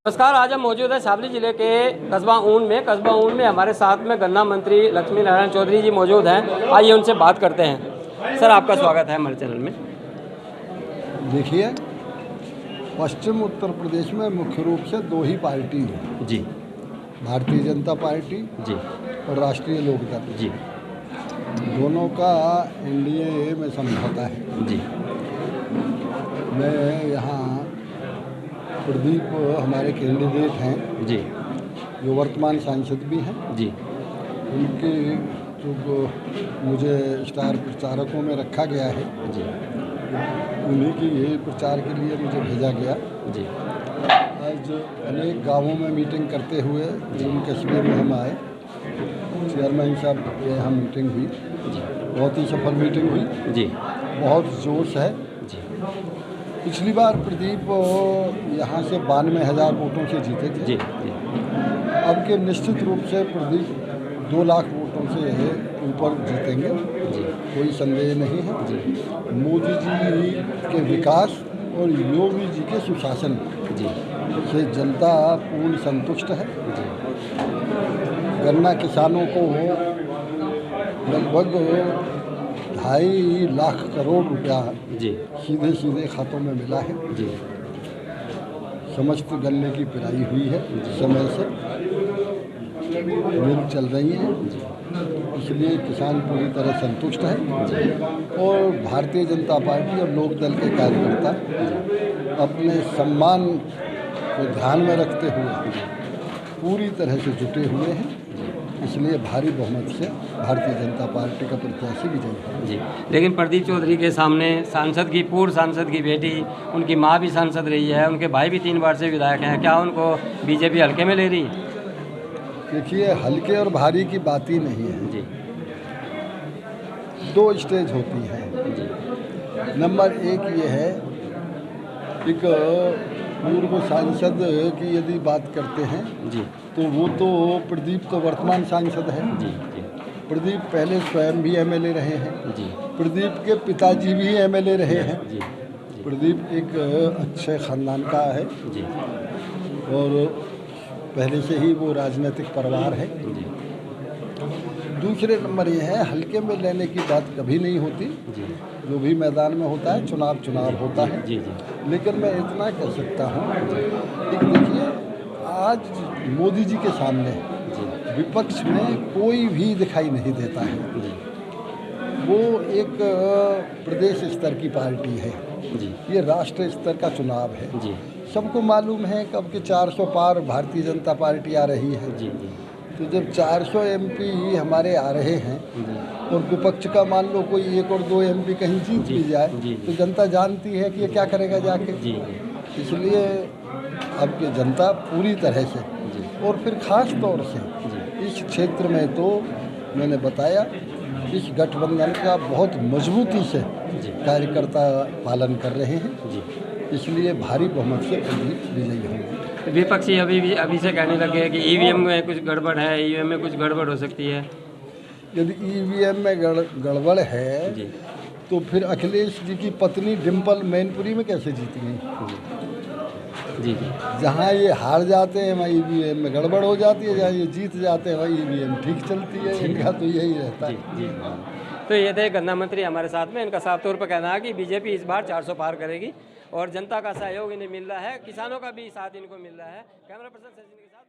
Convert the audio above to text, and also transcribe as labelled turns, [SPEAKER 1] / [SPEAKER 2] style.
[SPEAKER 1] नमस्कार। आज हम मौजूद है शामली जिले के कस्बा ऊन में हमारे साथ में गन्ना मंत्री लक्ष्मी नारायण चौधरी जी मौजूद हैं। आइए उनसे बात करते हैं। सर, आपका स्वागत है हमारे चैनल में।
[SPEAKER 2] देखिए, पश्चिम उत्तर प्रदेश में मुख्य रूप से दो ही पार्टी हैं
[SPEAKER 1] जी।
[SPEAKER 2] भारतीय जनता पार्टी
[SPEAKER 1] जी
[SPEAKER 2] और राष्ट्रीय लोकदल।
[SPEAKER 1] जी।
[SPEAKER 2] दोनों का एनडीए में समझौता है।
[SPEAKER 1] जी।
[SPEAKER 2] मैं यहाँ प्रदीप हमारे कैंडिडेट हैं
[SPEAKER 1] जी।
[SPEAKER 2] जो वर्तमान सांसद भी हैं।
[SPEAKER 1] जी।
[SPEAKER 2] उनके जो मुझे स्टार प्रचारकों में रखा गया है,
[SPEAKER 1] जी।
[SPEAKER 2] उन्हीं की ये प्रचार के लिए मुझे भेजा गया।
[SPEAKER 1] जी।
[SPEAKER 2] आज अनेक गांवों में मीटिंग करते हुए जम्मू कश्मीर में हम आए। चेयरमैन साहब के यहाँ मीटिंग हुई।
[SPEAKER 1] जी।
[SPEAKER 2] बहुत ही सफल मीटिंग हुई।
[SPEAKER 1] जी।
[SPEAKER 2] बहुत जोश है।
[SPEAKER 1] जी।
[SPEAKER 2] पिछली बार प्रदीप यहाँ से 92,000 वोटों से जीते थे।
[SPEAKER 1] जी। जी।
[SPEAKER 2] अब के निश्चित रूप से प्रदीप 2 लाख वोटों से ऊपर जीतेंगे।
[SPEAKER 1] जी।
[SPEAKER 2] कोई संदेह नहीं है।
[SPEAKER 1] जी।
[SPEAKER 2] मोदी जी के विकास और योगी जी के सुशासन
[SPEAKER 1] जी।
[SPEAKER 2] से जनता पूर्ण संतुष्ट है।
[SPEAKER 1] जी।
[SPEAKER 2] गन्ना किसानों को लगभग 2.5 लाख करोड़ रुपया
[SPEAKER 1] जी।
[SPEAKER 2] सीधे सीधे खातों में मिला है।
[SPEAKER 1] जी।
[SPEAKER 2] समस्त गन्ने की पिराई हुई है, समय से मिल चल रही है, इसलिए किसान पूरी तरह संतुष्ट है। और भारतीय जनता पार्टी और लोकदल के कार्यकर्ता अपने सम्मान को ध्यान में रखते हुए पूरी तरह से जुटे हुए हैं। इसलिए भारी बहुमत से भारतीय जनता पार्टी का प्रत्याशी विजयी है।
[SPEAKER 1] जी। लेकिन प्रदीप चौधरी के सामने पूर्व सांसद की बेटी, उनकी मां भी सांसद रही है, उनके भाई भी 3 बार से विधायक हैं। क्या उनको बीजेपी हल्के में ले रही है?
[SPEAKER 2] देखिए, हल्के और भारी की बात ही नहीं है।
[SPEAKER 1] जी।
[SPEAKER 2] 2 स्टेज होती है।
[SPEAKER 1] जी।
[SPEAKER 2] नंबर 1 ये है, एक पूर्व सांसद की यदि बात करते हैं
[SPEAKER 1] जी।
[SPEAKER 2] तो वो तो प्रदीप तो वर्तमान सांसद है।
[SPEAKER 1] जी। जी।
[SPEAKER 2] प्रदीप पहले स्वयं भी एमएलए रहे हैं।
[SPEAKER 1] जी।
[SPEAKER 2] प्रदीप के पिताजी भी एमएलए रहे हैं।
[SPEAKER 1] जी।
[SPEAKER 2] प्रदीप एक अच्छे खानदान का है
[SPEAKER 1] जी।
[SPEAKER 2] और पहले से ही वो राजनीतिक परिवार है।
[SPEAKER 1] जी।
[SPEAKER 2] दूसरे नंबर ये है, हल्के में लेने की बात कभी नहीं होती।
[SPEAKER 1] जी।
[SPEAKER 2] जो भी मैदान में होता है, चुनाव होता है।
[SPEAKER 1] जी। जी।
[SPEAKER 2] लेकिन मैं इतना कह सकता हूँ कि देखिए, आज मोदी जी के सामने विपक्ष में कोई भी दिखाई नहीं देता है।
[SPEAKER 1] जी।
[SPEAKER 2] वो एक प्रदेश स्तर की पार्टी है।
[SPEAKER 1] जी।
[SPEAKER 2] ये राष्ट्र स्तर का चुनाव है।
[SPEAKER 1] जी।
[SPEAKER 2] सबको मालूम है कब के 400 पार भारतीय जनता पार्टी आ रही है।
[SPEAKER 1] जी। जी।
[SPEAKER 2] तो जब 400 एमपी हमारे आ रहे हैं
[SPEAKER 1] जी।
[SPEAKER 2] और विपक्ष का मान लो कोई 1 और 2 एमपी कहीं जीत भी जाए, तो जनता जानती है कि ये क्या करेगा जाके।
[SPEAKER 1] जी।
[SPEAKER 2] इसलिए अब की जनता पूरी तरह से, और फिर खास तौर से इस क्षेत्र में तो मैंने बताया, इस गठबंधन का बहुत मजबूती से कार्यकर्ता पालन कर रहे हैं। इसलिए भारी बहुमत से प्रदीप विजयी होंगे।
[SPEAKER 1] विपक्षी अभी से कहने लगे कि ईवीएम में कुछ गड़बड़ है, ईवीएम में कुछ गड़बड़ हो सकती है।
[SPEAKER 2] यदि ईवीएम में गड़बड़ है
[SPEAKER 1] जी।
[SPEAKER 2] तो फिर अखिलेश जी की पत्नी डिम्पल मैनपुरी में कैसे जीती हैं?
[SPEAKER 1] जी। जी।
[SPEAKER 2] जहाँ ये हार जाते हैं वहाँ ईवीएम में गड़बड़ हो जाती है, जहाँ ये जीत जाते हैं वहाँ ईवीएम ठीक चलती है। इनका तो यही रहता है।
[SPEAKER 1] जी। तो ये थे गन्ना मंत्री हमारे साथ में। इनका साफ तौर पर कहना है कि बीजेपी इस बार 400 पार करेगी और जनता का सहयोग इन्हें मिल रहा है, किसानों का भी साथ इनको मिल रहा है। कैमरा पर्सन सचिन के साथ।